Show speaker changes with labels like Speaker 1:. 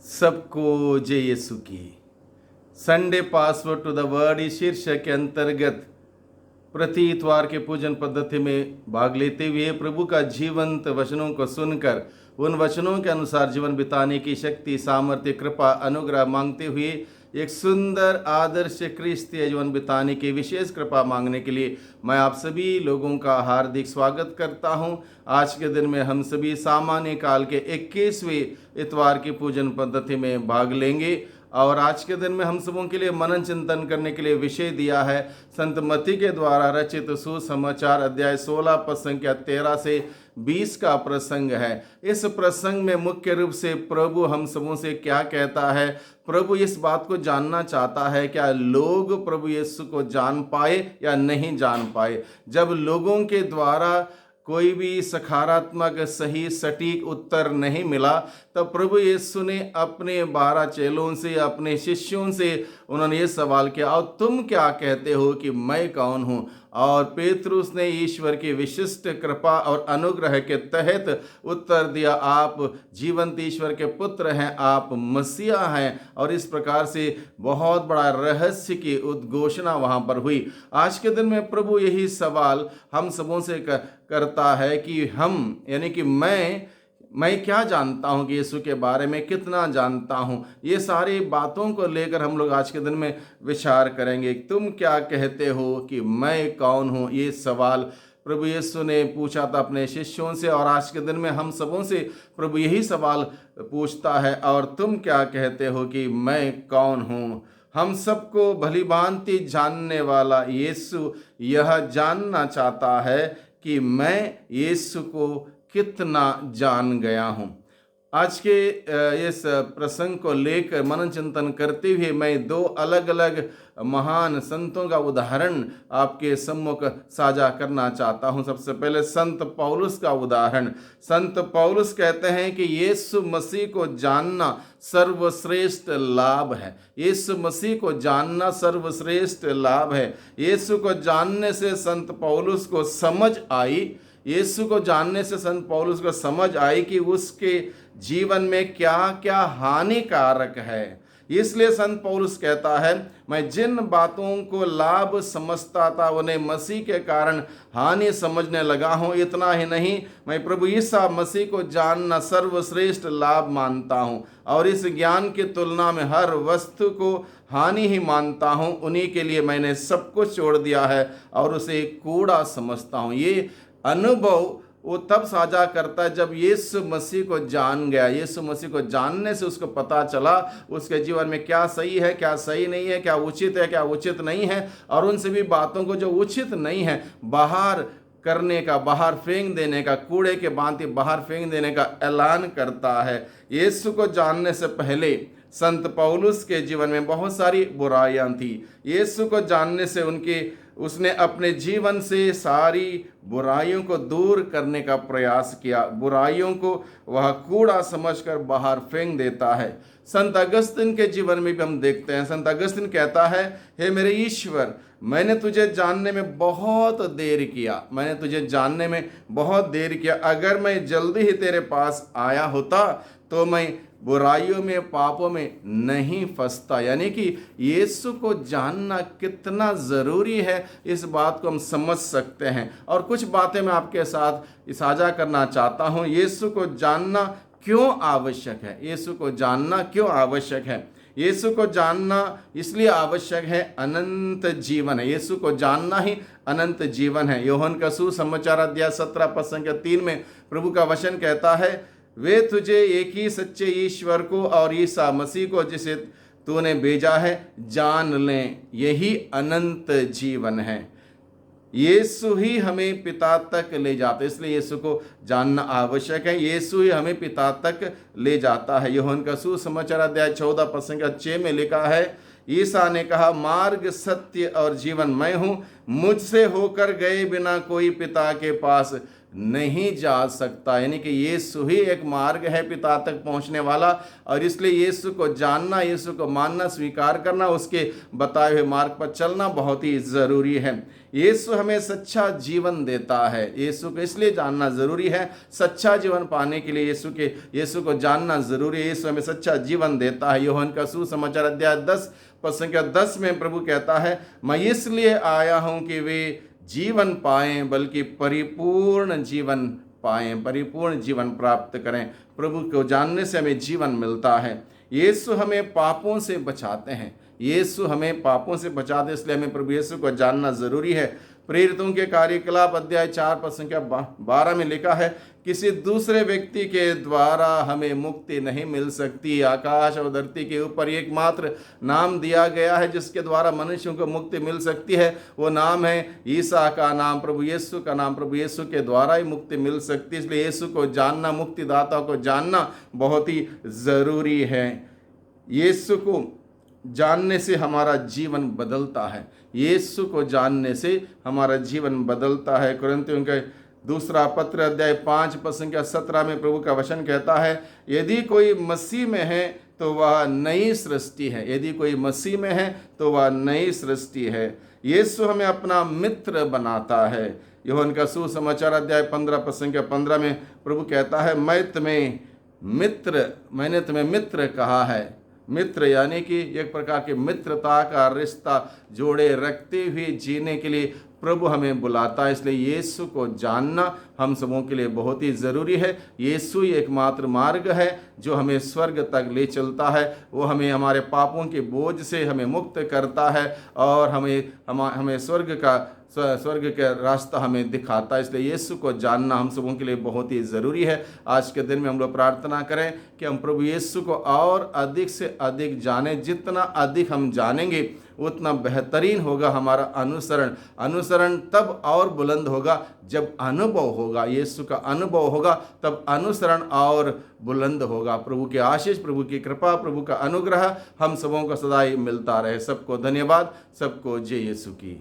Speaker 1: सबको जय यीशु की। Sunday password to the word इस शीर्षक के अंतर्गत प्रति इतवार के पूजन पद्धति में भाग लेते हुए प्रभु का जीवंत वचनों को सुनकर उन वचनों के अनुसार जीवन बिताने की शक्ति, सामर्थ्य, कृपा, अनुग्रह मांगते हुए एक सुंदर आदर्श क्रिस्तीय जीवन बिताने की विशेष कृपा मांगने के लिए मैं आप सभी लोगों का हार्दिक स्वागत करता हूं। आज के दिन में हम सभी सामान्य काल के 21वें इतवार की पूजन पद्धति में भाग लेंगे और आज के दिन में हम सबों के लिए मनन चिंतन करने के लिए विषय दिया है संत मत्ती के द्वारा रचित सुसमाचार अध्याय 16 पद संख्या 13 से 20 का प्रसंग है। इस प्रसंग में मुख्य रूप से प्रभु हम सबों से क्या कहता है। प्रभु इस बात को जानना चाहता है क्या लोग प्रभु यीशु को जान पाए या नहीं जान पाए। जब लोगों के द्वारा कोई भी सकारात्मक सही सटीक उत्तर नहीं मिला तब प्रभु यीशु ने अपने 12 चेलों से, अपने शिष्यों से उन्होंने ये सवाल किया, और तुम क्या कहते हो कि मैं कौन हूँ। और पेतरुस ने ईश्वर की विशिष्ट कृपा और अनुग्रह के तहत उत्तर दिया, आप जीवंत ईश्वर के पुत्र हैं, आप मसीहा हैं। और इस प्रकार से बहुत बड़ा रहस्य की उद्घोषणा वहाँ पर हुई। आज के दिन में प्रभु यही सवाल हम सबों से करता है कि हम यानी कि मैं क्या जानता हूँ कि यीशु के बारे में कितना जानता हूँ। ये सारी बातों को लेकर हम लोग आज के दिन में विचार करेंगे। तुम क्या कहते हो कि मैं कौन हूँ, ये सवाल प्रभु यीशु ने पूछा था अपने शिष्यों से और आज के दिन में हम सबों से प्रभु यही सवाल पूछता है, और तुम क्या कहते हो कि मैं कौन हूँ। हम सबको भली भांति जानने वाला यीशु यह जानना चाहता है कि मैं यीशु को कितना जान गया हूँ। आज के इस प्रसंग को लेकर मनन चिंतन करते हुए मैं दो अलग अलग महान संतों का उदाहरण आपके सम्मुख साझा करना चाहता हूं। सबसे पहले संत पौलुस का उदाहरण। संत पौलुस कहते हैं कि यीशु मसीह को जानना सर्वश्रेष्ठ लाभ है। यीशु मसीह को जानना सर्वश्रेष्ठ लाभ है। यीशु को जानने से संत पौलुस को समझ आई, यीशु को जानने से संत पौलुस को समझ आई कि उसके जीवन में क्या क्या हानिकारक है। इसलिए संत पौलुस कहता है, मैं जिन बातों को लाभ समझता था उन्हें मसीह के कारण हानि समझने लगा हूँ। इतना ही नहीं, मैं प्रभु ईसा मसीह को जानना सर्वश्रेष्ठ लाभ मानता हूँ और इस ज्ञान की तुलना में हर वस्तु को हानि ही मानता हूँ। उन्हीं के लिए मैंने सब कुछ छोड़ दिया है और उसे कूड़ा समझता हूँ। ये अनुभव वो तब साझा करता है जब यीशु मसीह को जान गया। यीशु मसीह को जानने से उसको पता चला उसके जीवन में क्या सही है, क्या सही नहीं है, क्या उचित है, क्या उचित नहीं है, और उन सभी बातों को जो उचित नहीं है बाहर करने का, बाहर फेंक देने का, कूड़े के भांति बाहर फेंक देने का ऐलान करता है। यीशु को जानने से पहले संत पौलुस के जीवन में बहुत सारी बुराइयां थी। यीशु को जानने से उसने अपने जीवन से सारी बुराइयों को दूर करने का प्रयास किया। बुराइयों को वह कूड़ा समझकर बाहर फेंक देता है। संत अगस्तिन के जीवन में भी हम देखते हैं। संत अगस्तिन कहता है, हे मेरे ईश्वर, मैंने तुझे जानने में बहुत देर किया, मैंने तुझे जानने में बहुत देर किया। अगर मैं जल्दी ही तेरे पास आया होता तो मैं बुराइयों में, पापों में नहीं फंसता। यानी कि यीशु को जानना कितना ज़रूरी है, इस बात को हम समझ सकते हैं। और कुछ बातें मैं आपके साथ साझा करना चाहता हूँ। यीशु को जानना क्यों आवश्यक है, यीशु को जानना क्यों आवश्यक है। यीशु को जानना इसलिए आवश्यक है, अनंत जीवन है। यीशु को जानना ही अनंत जीवन है। यूहन्ना का सुसमाचार अध्याय 17 पद संख्या 3 में प्रभु का वचन कहता है, वे तुझे एक ही सच्चे ईश्वर को और ईसा मसीह को जिसे तूने भेजा है जान लें, यही अनंत जीवन है। यीशु ही हमें पिता तक ले जाता है, इसलिए यीशु को जानना आवश्यक है। यीशु ही हमें पिता तक ले जाता है। यूहन्ना का सुसमाचार अध्याय 14 पद संख्या 6 में लिखा है, ईसा ने कहा, मार्ग, सत्य और जीवन मैं हूँ, मुझसे होकर गए बिना कोई पिता के पास नहीं जा सकता। यानी कि यीशु ही एक मार्ग है पिता तक पहुंचने वाला, और इसलिए यीशु को जानना, यीशु को मानना, स्वीकार करना, उसके बताए हुए मार्ग पर चलना बहुत ही ज़रूरी है। यीशु हमें सच्चा जीवन देता है, यीशु को इसलिए जानना ज़रूरी है। सच्चा जीवन पाने के लिए यीशु को जानना ज़रूरी है। यीशु हमें सच्चा जीवन देता है। यूहन्ना का सुसमाचार अध्याय 10 पद संख्या 10 में प्रभु कहता है, मैं इसलिए आया हूँ कि वे जीवन पाएं, बल्कि परिपूर्ण जीवन पाएं, परिपूर्ण जीवन प्राप्त करें। प्रभु को जानने से हमें जीवन मिलता है। यीशु हमें पापों से बचाते हैं, यीशु हमें पापों से बचाते, इसलिए हमें प्रभु यीशु को जानना ज़रूरी है। प्रेरितों के कार्यकलाप अध्याय 4 पद संख्या 12 में लिखा है, किसी दूसरे व्यक्ति के द्वारा हमें मुक्ति नहीं मिल सकती। आकाश और धरती के ऊपर एकमात्र नाम दिया गया है जिसके द्वारा मनुष्यों को मुक्ति मिल सकती है, वो नाम है ईसा का नाम, प्रभु यीशु का नाम। प्रभु यीशु के द्वारा ही मुक्ति मिल सकती है। इसलिए यीशु को जानना, मुक्तिदाता को जानना बहुत ही ज़रूरी है। यीशु को जानने से हमारा जीवन बदलता है, यीशु को जानने से हमारा जीवन बदलता है। कुरिन्थियों के दूसरा पत्र अध्याय 5 पद संख्या 17 में प्रभु का वचन कहता है, यदि कोई मसीह में है तो वह नई सृष्टि है, यदि कोई मसीह में है तो वह नई सृष्टि है। यीशु हमें अपना मित्र बनाता है। यूहन्ना का सुसमाचार अध्याय 15 पद संख्या 15 में प्रभु कहता है, मैंने तुम्हें मित्र कहा है। मित्र यानी कि एक प्रकार के मित्रता का रिश्ता जोड़े रखते हुए जीने के लिए प्रभु हमें बुलाता है। इसलिए यीशु को जानना हम सबों के लिए बहुत ही ज़रूरी है। यीशु ही एकमात्र मार्ग है जो हमें स्वर्ग तक ले चलता है। वो हमें हमारे पापों के बोझ से हमें मुक्त करता है और हमें स्वर्ग का रास्ता हमें दिखाता है। इसलिए यीशु को जानना हम सबों के लिए बहुत ही ज़रूरी है। आज के दिन में हम लोग प्रार्थना करें कि हम प्रभु यीशु को और अधिक से अधिक जानें। जितना अधिक हम जानेंगे उतना बेहतरीन होगा हमारा अनुसरण तब और बुलंद होगा जब अनुभव होगा, यीशु का अनुभव होगा तब अनुसरण और बुलंद होगा। प्रभु की आशीष, प्रभु की कृपा, प्रभु का अनुग्रह हम सबों को सदा ही मिलता रहे। सबको धन्यवाद, सबको जय यीशु की।